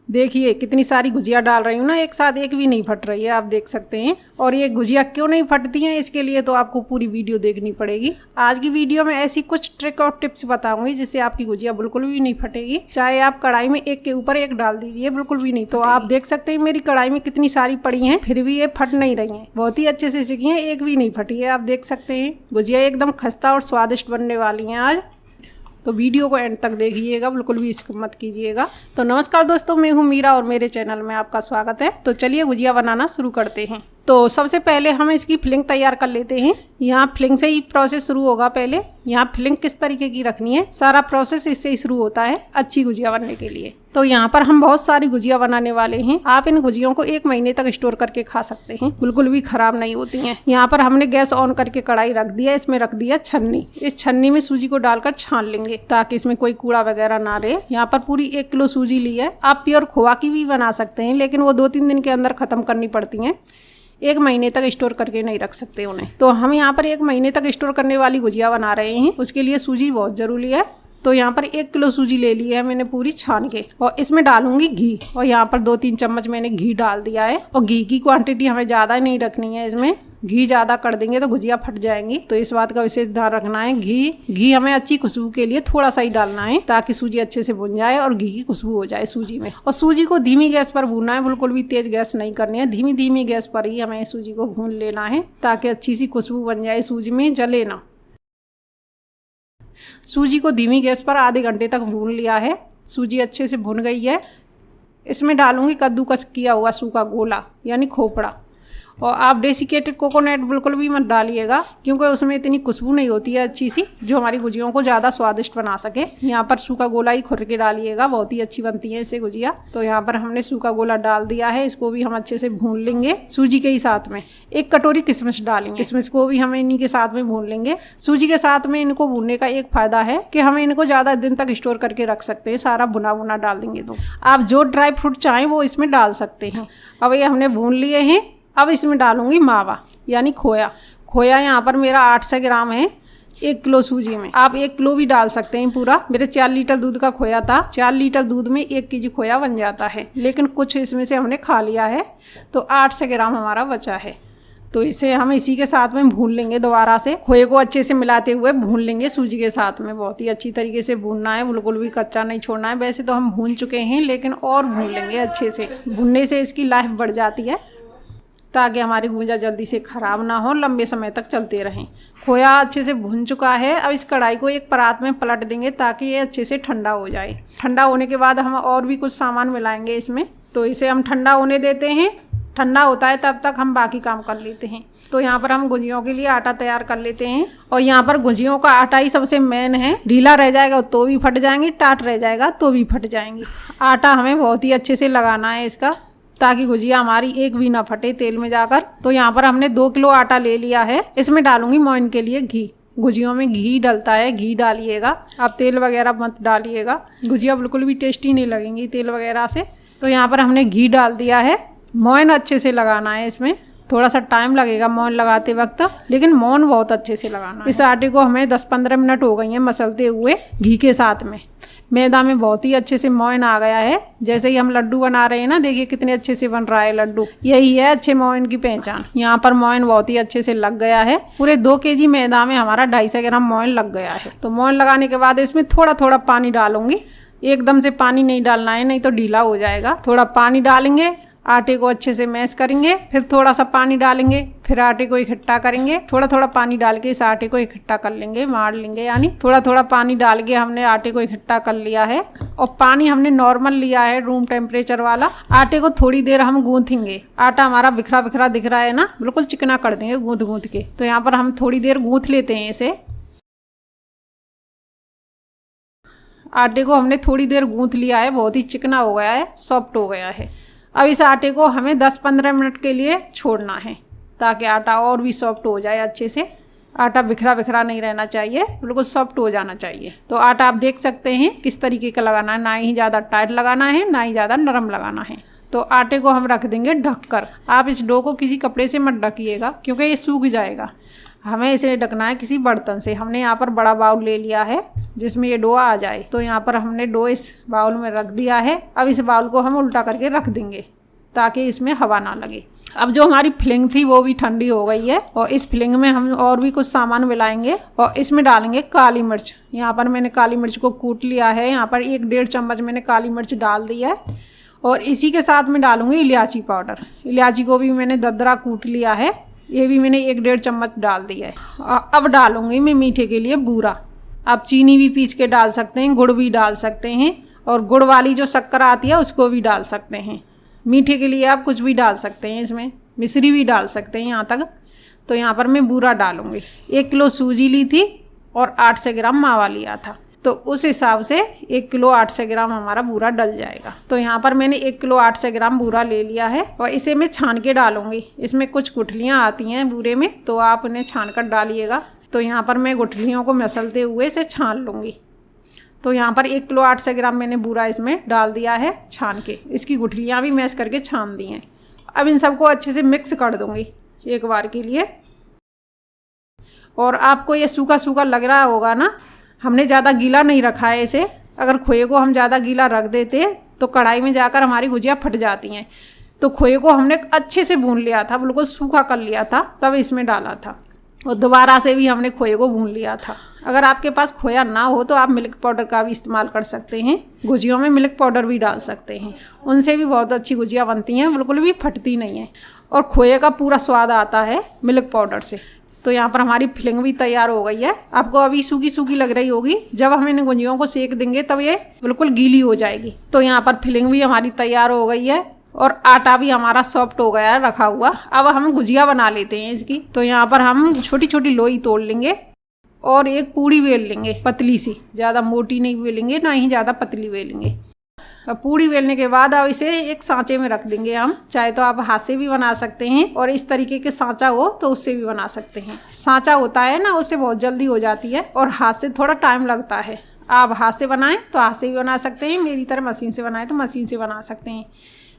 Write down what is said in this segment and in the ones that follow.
देखिए कितनी सारी गुजिया डाल रही हूँ ना, एक साथ एक भी नहीं फट रही है, आप देख सकते हैं। और ये गुजिया क्यों नहीं फटती हैं, इसके लिए तो आपको पूरी वीडियो देखनी पड़ेगी। आज की वीडियो में ऐसी कुछ ट्रिक और टिप्स बताऊंगी जिससे आपकी गुजिया बिल्कुल भी नहीं फटेगी। चाहे आप कढ़ाई में एक के ऊपर एक डाल दीजिए, बिल्कुल भी नहीं। तो आप देख सकते हैं मेरी कढ़ाई में कितनी सारी पड़ी हैं, फिर भी ये फट नहीं रही हैं। बहुत ही अच्छे से सीखी हैं, एक भी नहीं फटी है। आप देख सकते हैं गुजिया एकदम खस्ता और स्वादिष्ट बनने वाली हैं आज। तो वीडियो को एंड तक देखिएगा, बिल्कुल भी स्किप मत कीजिएगा। तो नमस्कार दोस्तों, मैं हूँ मीरा और मेरे चैनल में आपका स्वागत है। तो चलिए गुजिया बनाना शुरू करते हैं। तो सबसे पहले हम इसकी फिलिंग तैयार कर लेते हैं। यहाँ फिलिंग से ही प्रोसेस शुरू होगा। पहले यहाँ फिलिंग किस तरीके की रखनी है, सारा प्रोसेस इससे ही शुरू होता है अच्छी गुजिया बनने के लिए। तो यहाँ पर हम बहुत सारी गुजिया बनाने वाले हैं। आप इन गुजियों को 1 महीने तक स्टोर करके खा सकते हैं, बिल्कुल भी खराब नहीं होती हैं। यहाँ पर हमने गैस ऑन करके कढ़ाई रख दिया, इसमें रख दिया छन्नी। इस छन्नी में सूजी को डालकर छान लेंगे ताकि इसमें कोई कूड़ा वगैरह ना रहे। यहाँ पर पूरी 1 किलो सूजी ली है। आप प्योर खोआ की भी बना सकते हैं, लेकिन वो 2-3 दिन के अंदर खत्म करनी पड़ती हैं। 1 महीने तक स्टोर करके नहीं रख सकते उन्हें। तो हम यहाँ पर 1 महीने तक स्टोर करने वाली गुजिया बना रहे हैं, उसके लिए सूजी बहुत जरूरी है। तो यहाँ पर 1 किलो सूजी ले ली है मैंने पूरी छान के, और इसमें डालूंगी घी। और यहाँ पर 2-3 चम्मच मैंने घी डाल दिया है। और घी की क्वांटिटी हमें ज़्यादा नहीं रखनी है, इसमें घी ज़्यादा कर देंगे तो गुजिया फट जाएंगी। तो इस बात का विशेष ध्यान रखना है। घी हमें अच्छी खुशबू के लिए थोड़ा सा ही डालना है, ताकि सूजी अच्छे से भुन जाए और घी की खुशबू हो जाए सूजी में। और सूजी को धीमी गैस पर भूनना है, बिल्कुल भी तेज गैस नहीं करनी है। धीमी गैस पर ही हमें सूजी को भून लेना है, ताकि अच्छी सी खुशबू बन जाए, सूजी में जले ना। सूजी को धीमी गैस पर आधे घंटे तक भून लिया है। सूजी अच्छे से भुन गई है। इसमें डालूंगी कद्दूकस किया हुआ सूखा गोला यानी खोपड़ा। और आप डेसिकेटेड कोकोनट बिल्कुल भी मत डालिएगा, क्योंकि उसमें इतनी खुशबू नहीं होती है अच्छी सी, जो हमारी गुजियों को ज़्यादा स्वादिष्ट बना सके। यहाँ पर सूखा गोला ही खुर के डालिएगा, बहुत ही अच्छी बनती है इससे गुजिया। तो यहाँ पर हमने सूखा गोला डाल दिया है, इसको भी हम अच्छे से भून लेंगे सूजी के ही साथ में। 1 कटोरी किशमिश डालेंगे, किशमिश को भी हम इन्हीं के साथ में भून लेंगे। सूजी के साथ में इनको भूनने का एक फ़ायदा है कि हमें इनको ज़्यादा दिन तक स्टोर करके रख सकते हैं। सारा भुना डाल देंगे तो आप जो ड्राई फ्रूट चाहें वो इसमें डाल सकते हैं। अब ये हमने भून लिए हैं। अब इसमें डालूंगी मावा यानी खोया यहाँ पर मेरा 800 ग्राम है 1 किलो सूजी में। आप 1 किलो भी डाल सकते हैं पूरा। मेरे 4 लीटर दूध का खोया था, 4 लीटर दूध में 1 केजी खोया बन जाता है, लेकिन कुछ इसमें से हमने खा लिया है, तो 800 ग्राम हमारा बचा है। तो इसे हम इसी के साथ में भून लेंगे। दोबारा से खोए को अच्छे से मिलाते हुए भून लेंगे सूजी के साथ में। बहुत ही अच्छी तरीके से भूनना है, बिल्कुल भी कच्चा नहीं छोड़ना है। वैसे तो हम भून चुके हैं, लेकिन और भून लेंगे अच्छे से। भूनने से इसकी लाइफ बढ़ जाती है, ताकि हमारी गुजिया जल्दी से ख़राब ना हो, लंबे समय तक चलते रहें। खोया अच्छे से भुन चुका है। अब इस कढ़ाई को एक परात में पलट देंगे, ताकि ये अच्छे से ठंडा हो जाए। ठंडा होने के बाद हम और भी कुछ सामान मिलाएंगे इसमें, तो इसे हम ठंडा होने देते हैं। ठंडा होता है तब तक हम बाकी काम कर लेते हैं। तो यहाँ पर हम गुजियों के लिए आटा तैयार कर लेते हैं। और यहाँ पर गुजियों का आटा ही सबसे मेन है। ढीला रह जाएगा तो भी फट जाएंगी, टाट रह जाएगा तो भी फट जाएंगी। आटा हमें बहुत ही अच्छे से लगाना है इसका, ताकि गुजिया हमारी एक भी ना फटे तेल में जाकर। तो यहाँ पर हमने 2 किलो आटा ले लिया है। इसमें डालूंगी मोइन के लिए घी। गुजियों में घी डलता है, घी डालिएगा। आप तेल वगैरह मत डालिएगा, गुजिया बिल्कुल भी टेस्टी नहीं लगेंगी तेल वगैरह से। तो यहाँ पर हमने घी डाल दिया है। मोइन अच्छे से लगाना है इसमें, थोड़ा सा टाइम लगेगा मोइन लगाते वक्त, लेकिन मोइन बहुत अच्छे से लगाना है। इस आटे को हमें 10-15 मिनट हो गई हैं मसलते हुए घी के साथ में। मैदा में बहुत ही अच्छे से मोइन आ गया है। जैसे ही हम लड्डू बना रहे हैं ना, देखिए कितने अच्छे से बन रहा है लड्डू। यही है अच्छे मोइन की पहचान। यहाँ पर मोइन बहुत ही अच्छे से लग गया है। पूरे 2 केजी मैदा में हमारा 250 ग्राम मोइन लग गया है। तो मोइन लगाने के बाद इसमें थोड़ा थोड़ा पानी डालूंगी। एकदम से पानी नहीं डालना है, नहीं तो ढीला हो जाएगा। थोड़ा पानी डालेंगे, आटे को अच्छे से मैश करेंगे, फिर थोड़ा सा पानी डालेंगे, फिर आटे को इकट्ठा करेंगे। थोड़ा थोड़ा पानी डाल के इस आटे को इकट्ठा कर लेंगे, मार लेंगे। यानी थोड़ा थोड़ा पानी डाल के हमने आटे को इकट्ठा कर लिया है। और पानी हमने नॉर्मल लिया है, रूम टेम्परेचर वाला। आटे को थोड़ी देर हम गूंथेंगे। आटा हमारा बिखरा बिखरा दिख रहा है ना, बिल्कुल चिकना कर देंगे गूंथ के। तो यहाँ पर हम थोड़ी देर गूंथ लेते हैं इसे। आटे को हमने थोड़ी देर गूंथ लिया है, बहुत ही चिकना हो गया है, सॉफ्ट हो गया है। अब इस आटे को हमें 10-15 मिनट के लिए छोड़ना है, ताकि आटा और भी सॉफ्ट हो जाए अच्छे से। आटा बिखरा बिखरा नहीं रहना चाहिए, बिल्कुल सॉफ्ट हो जाना चाहिए। तो आटा आप देख सकते हैं किस तरीके का लगाना है, ना ही ज़्यादा टाइट लगाना है, ना ही ज़्यादा नरम लगाना है। तो आटे को हम रख देंगे ढककर। आप इस डो को किसी कपड़े से मत ढकिएगा, क्योंकि ये सूख जाएगा। हमें इसे ढकना है किसी बर्तन से। हमने यहाँ पर बड़ा बाउल ले लिया है जिसमें ये डो आ जाए। तो यहाँ पर हमने डो इस बाउल में रख दिया है। अब इस बाउल को हम उल्टा करके रख देंगे ताकि इसमें हवा ना लगे। अब जो हमारी फिलिंग थी वो भी ठंडी हो गई है और इस फिलिंग में हम और भी कुछ सामान मिलाएंगे और इसमें डालेंगे काली मिर्च। यहाँ पर मैंने काली मिर्च को कूट लिया है। यहाँ पर 1-1.5 चम्मच मैंने काली मिर्च डाल दी है और इसी के साथ में डालूंगी इलायची पाउडर। इलायची को भी मैंने दरदरा कूट लिया है, ये भी मैंने 1-1.5 चम्मच डाल दिया है। अब डालूंगी मैं मीठे के लिए बूरा। आप चीनी भी पीस के डाल सकते हैं, गुड़ भी डाल सकते हैं और गुड़ वाली जो शक्कर आती है उसको भी डाल सकते हैं। मीठे के लिए आप कुछ भी डाल सकते हैं, इसमें मिश्री भी डाल सकते हैं यहाँ तक। तो यहाँ पर मैं बूरा डालूंगी। 1 किलो सूजी ली थी और 800 ग्राम मावा लिया था, तो उस हिसाब से 1 किलो 800 ग्राम हमारा बूरा डल जाएगा। तो यहाँ पर मैंने 1 किलो 800 ग्राम बूरा ले लिया है और इसे मैं छान के डालूंगी। इसमें कुछ गुठलियाँ आती हैं बूरे में, तो आप इन्हें छान कर डालिएगा। तो यहाँ पर मैं गुठलियों को मसलते हुए इसे छान लूँगी। तो यहाँ पर 1 किलो 800 ग्राम मैंने बूरा इसमें डाल दिया है छान के। इसकी गुठलियाँ भी मैश करके छान दी हैं। अब इन सबको अच्छे से मिक्स कर दूँगी एक बार के लिए। और आपको ये सूखा सूखा लग रहा होगा ना, हमने ज़्यादा गीला नहीं रखा है इसे। अगर खोए को हम ज़्यादा गीला रख देते तो कढ़ाई में जाकर हमारी गुजिया फट जाती हैं। तो खोए को हमने अच्छे से भून लिया था, बिल्कुल सूखा कर लिया था, तब इसमें डाला था। और दोबारा से भी हमने खोए को भून लिया था। अगर आपके पास खोया ना हो तो आप मिल्क पाउडर का भी इस्तेमाल कर सकते हैं। गुजियों में मिल्क पाउडर भी डाल सकते हैं, उनसे भी बहुत अच्छी गुजिया बनती हैं, बिल्कुल भी फटती नहीं है और खोए का पूरा स्वाद आता है मिल्क पाउडर से। तो यहाँ पर हमारी फिलिंग भी तैयार हो गई है। आपको अभी सूखी सूखी लग रही होगी, जब हम इन गुजियों को सेक देंगे तब ये बिल्कुल गीली हो जाएगी। तो यहाँ पर फिलिंग भी हमारी तैयार हो गई है और आटा भी हमारा सॉफ्ट हो गया है रखा हुआ। अब हम गुजिया बना लेते हैं इसकी। तो यहाँ पर हम छोटी छोटी लोई तोड़ लेंगे और एक पूड़ी बेल लेंगे, पतली सी, ज़्यादा मोटी नहीं बेलेंगे ना ही ज़्यादा पतली बेलेंगे। अब पूड़ी बेलने के बाद अब इसे एक सांचे में रख देंगे हम। चाहे तो आप हाथ से भी बना सकते हैं और इस तरीके के सांचा हो तो उससे भी बना सकते हैं। सांचा होता है ना, उससे बहुत जल्दी हो जाती है और हाथ से थोड़ा टाइम लगता है। आप हाथ से बनाएं तो हाथ से भी बना सकते हैं, मेरी तरह मशीन से बनाएं तो मशीन से बना सकते हैं।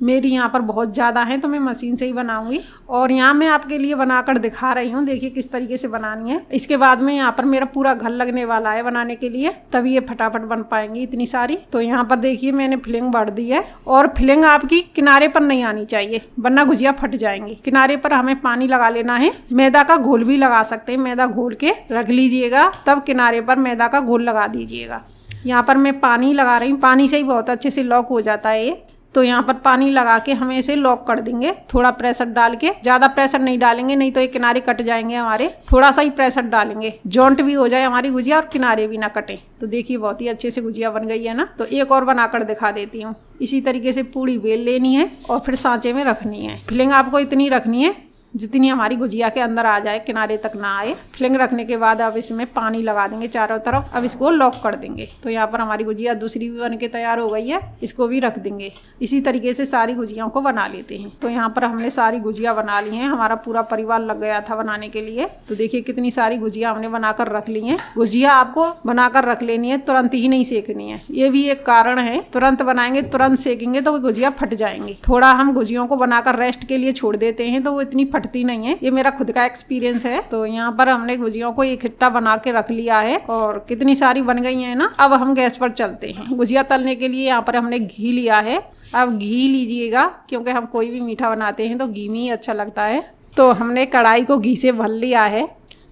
मेरी यहाँ पर बहुत ज़्यादा है तो मैं मशीन से ही बनाऊंगी और यहाँ मैं आपके लिए बनाकर दिखा रही हूँ। देखिए किस तरीके से बनानी है। इसके बाद में यहाँ पर मेरा पूरा घर लगने वाला है बनाने के लिए, तभी ये फटाफट बन पाएंगी इतनी सारी। तो यहाँ पर देखिए मैंने फिलिंग भर दी है और फिलिंग आपकी किनारे पर नहीं आनी चाहिए वरना गुजिया फट जाएंगी। किनारे पर हमें पानी लगा लेना है। मैदा का घोल भी लगा सकते हैं, मैदा घोल के रख लीजिएगा, तब किनारे पर मैदा का घोल लगा दीजिएगा। यहाँ पर मैं पानी लगा रही हूँ, पानी से ही बहुत अच्छे से लॉक हो जाता है ये। तो यहाँ पर पानी लगा के हमें इसे लॉक कर देंगे, थोड़ा प्रेशर डाल के। ज़्यादा प्रेशर नहीं डालेंगे नहीं तो ये किनारे कट जाएंगे हमारे। थोड़ा सा ही प्रेशर डालेंगे, जॉइंट भी हो जाए हमारी गुजिया और किनारे भी ना कटे। तो देखिए बहुत ही अच्छे से गुजिया बन गई है ना। तो एक और बनाकर दिखा देती हूँ। इसी तरीके से पूड़ी बेल लेनी है और फिर सांचे में रखनी है। फिलिंग आपको इतनी रखनी है जितनी हमारी गुजिया के अंदर आ जाए, किनारे तक ना आए। फिलिंग रखने के बाद अब इसमें पानी लगा देंगे चारों तरफ। अब इसको लॉक कर देंगे। तो यहाँ पर हमारी गुजिया दूसरी भी बन के तैयार हो गई है, इसको भी रख देंगे। इसी तरीके से सारी गुजियाओं को बना लेते हैं। तो यहाँ पर हमने सारी गुजिया बना ली हैं, हमारा पूरा परिवार लग गया था बनाने के लिए। तो देखिए कितनी सारी गुजिया हमने बनाकर रख ली हैं। गुजिया आपको बनाकर रख लेनी है, तुरंत ही नहीं सेकनी है। ये भी एक कारण है, तुरंत बनाएंगे तुरंत सेकेंगे तो वो गुजिया फट जाएंगी। थोड़ा हम गुजियों को बनाकर रेस्ट के लिए छोड़ देते हैं तो वो इतनी फटती नहीं है। ये मेरा खुद का एक्सपीरियंस है। तो यहाँ पर हमने गुजियों को एक हिट्टा बना के रख लिया है और कितनी सारी बन गई है ना। अब हम गैस पर चलते हैं। गुजिया तलने के लिए यहाँ पर हमने घी लिया है। अब घी लीजिएगा क्योंकि हम कोई भी मीठा बनाते हैं तो घी में ही अच्छा लगता है। तो हमने कढ़ाई को घी से भर लिया है,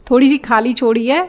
थोड़ी सी खाली छोड़ी है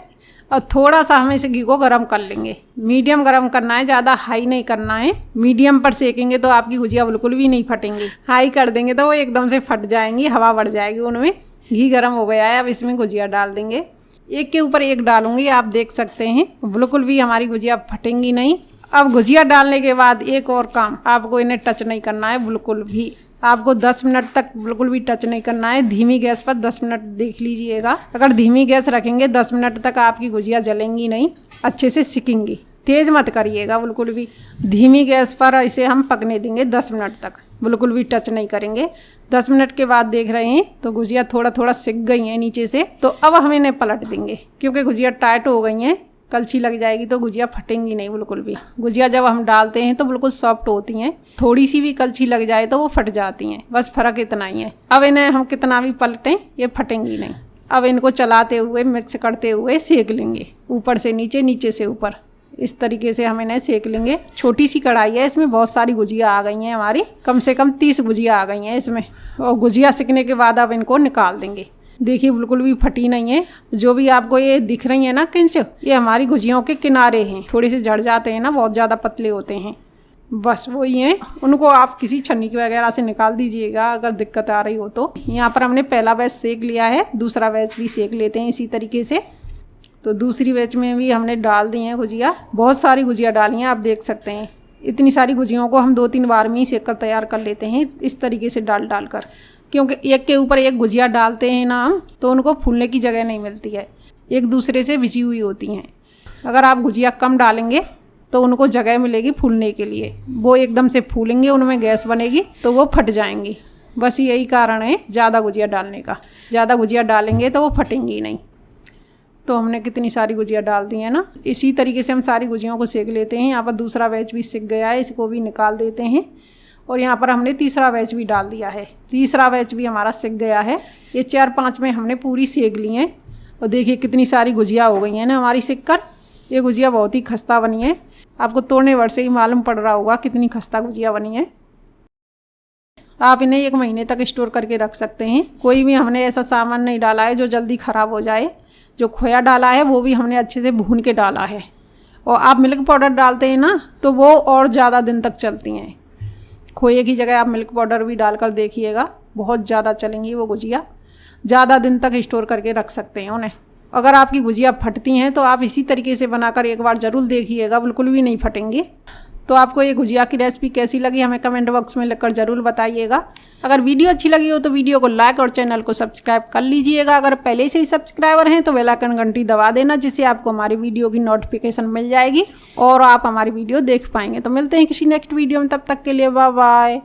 और थोड़ा सा हम इस घी को गर्म कर लेंगे। मीडियम गर्म करना है, ज़्यादा हाई नहीं करना है। मीडियम पर सेकेंगे तो आपकी गुजिया बिल्कुल भी नहीं फटेंगी। हाई कर देंगे तो वो एकदम से फट जाएंगी, हवा बढ़ जाएगी उनमें। घी गर्म हो गया है, अब इसमें गुजिया डाल देंगे। एक के ऊपर एक डालूंगी, आप देख सकते हैं बिल्कुल भी हमारी गुजिया फटेंगी नहीं। अब गुजिया डालने के बाद एक और काम, आपको इन्हें टच नहीं करना है बिल्कुल भी। आपको 10 मिनट तक बिल्कुल भी टच नहीं करना है। धीमी गैस पर 10 मिनट देख लीजिएगा। अगर धीमी गैस रखेंगे 10 मिनट तक आपकी गुजिया जलेंगी नहीं, अच्छे से सिकेंगी। तेज़ मत करिएगा बिल्कुल भी। धीमी गैस पर इसे हम पकने देंगे 10 मिनट तक, बिल्कुल भी टच नहीं करेंगे। 10 मिनट के बाद देख रहे हैं तो गुजिया थोड़ा थोड़ा सिक गई हैं नीचे से। तो अब हम इन्हें पलट देंगे क्योंकि गुजिया टाइट हो गई हैं। कलछी लग जाएगी तो गुजिया फटेंगी नहीं बिल्कुल भी। गुजिया जब हम डालते हैं तो बिल्कुल सॉफ्ट होती हैं, थोड़ी सी भी कलछी लग जाए तो वो फट जाती हैं, बस फ़र्क इतना ही है। अब इन्हें हम कितना भी पलटें ये फटेंगी नहीं। अब इनको चलाते हुए मिक्स करते हुए सेक लेंगे, ऊपर से नीचे, नीचे से ऊपर, इस तरीके से हम इन्हें सेक लेंगे। छोटी सी कढ़ाई है, इसमें बहुत सारी गुजिया आ गई हैं हमारी, कम से कम 30 गुजिया आ गई हैं इसमें। और गुजिया सिकने के बाद अब इनको निकाल देंगे। देखिए बिल्कुल भी फटी नहीं है। जो भी आपको ये दिख रही है ना किंच, ये हमारी गुजियों के किनारे हैं, थोड़े से झड़ जाते हैं ना, बहुत ज़्यादा पतले होते हैं, बस वही हैं। उनको आप किसी छन्नी वगैरह से निकाल दीजिएगा अगर दिक्कत आ रही हो तो। यहाँ पर हमने पहला बैच सेक लिया है, दूसरा बैच भी सेक लेते हैं इसी तरीके से। तो दूसरी बैच में भी हमने डाल दी हैं गुजिया, बहुत सारी गुजिया डाली हैं, आप देख सकते हैं। इतनी सारी गुजियों को हम 2-3 बार में ही सेक कर तैयार कर लेते हैं, इस तरीके से डाल डाल कर, क्योंकि एक के ऊपर एक गुजिया डालते हैं ना हम, तो उनको फूलने की जगह नहीं मिलती है, एक दूसरे से बिछी हुई होती हैं। अगर आप गुजिया कम डालेंगे तो उनको जगह मिलेगी फूलने के लिए, वो एकदम से फूलेंगे, उनमें गैस बनेगी तो वो फट जाएंगी। बस यही कारण है ज़्यादा गुजिया डालने का। ज़्यादा गुजिया डालेंगे तो वो फटेंगी नहीं। तो हमने कितनी सारी गुजिया डाल दी है ना। इसी तरीके से हम सारी गुजियों को सेक लेते हैं। यहाँ पर दूसरा बैच भी सिक गया है, इसको भी निकाल देते हैं। और यहाँ पर हमने तीसरा बैच भी डाल दिया है, तीसरा बैच भी हमारा सिक गया है। ये 4-5 में हमने पूरी सेक ली हैं। और देखिए कितनी सारी गुजिया हो गई हैं ना हमारी सिक कर। ये गुजिया बहुत ही खस्ता बनी है, आपको तोड़ने भर से ही मालूम पड़ रहा होगा कितनी खस्ता गुजिया बनी है। आप इन्हें 1 महीने तक स्टोर करके रख सकते हैं। कोई भी हमने ऐसा सामान नहीं डाला है जो जल्दी ख़राब हो जाए। जो खोया डाला है वो भी हमने अच्छे से भून के डाला है। और आप मिल्क पाउडर डालते हैं ना तो वो और ज़्यादा दिन तक चलती हैं। खोए की जगह आप मिल्क पाउडर भी डालकर देखिएगा, बहुत ज़्यादा चलेंगी वो गुजिया, ज़्यादा दिन तक स्टोर करके रख सकते हैं उन्हें। अगर आपकी गुजिया फटती हैं तो आप इसी तरीके से बनाकर एक बार ज़रूर देखिएगा, बिल्कुल भी नहीं फटेंगी। तो आपको ये गुजिया की रेसिपी कैसी लगी हमें कमेंट बॉक्स में लिखकर ज़रूर बताइएगा। अगर वीडियो अच्छी लगी हो तो वीडियो को लाइक और चैनल को सब्सक्राइब कर लीजिएगा। अगर पहले से ही सब्सक्राइबर हैं तो बेल आइकन घंटी दबा देना, जिससे आपको हमारी वीडियो की नोटिफिकेशन मिल जाएगी और आप हमारी वीडियो देख पाएंगे। तो मिलते हैं किसी नेक्स्ट वीडियो में, तब तक के लिए बाय बाय।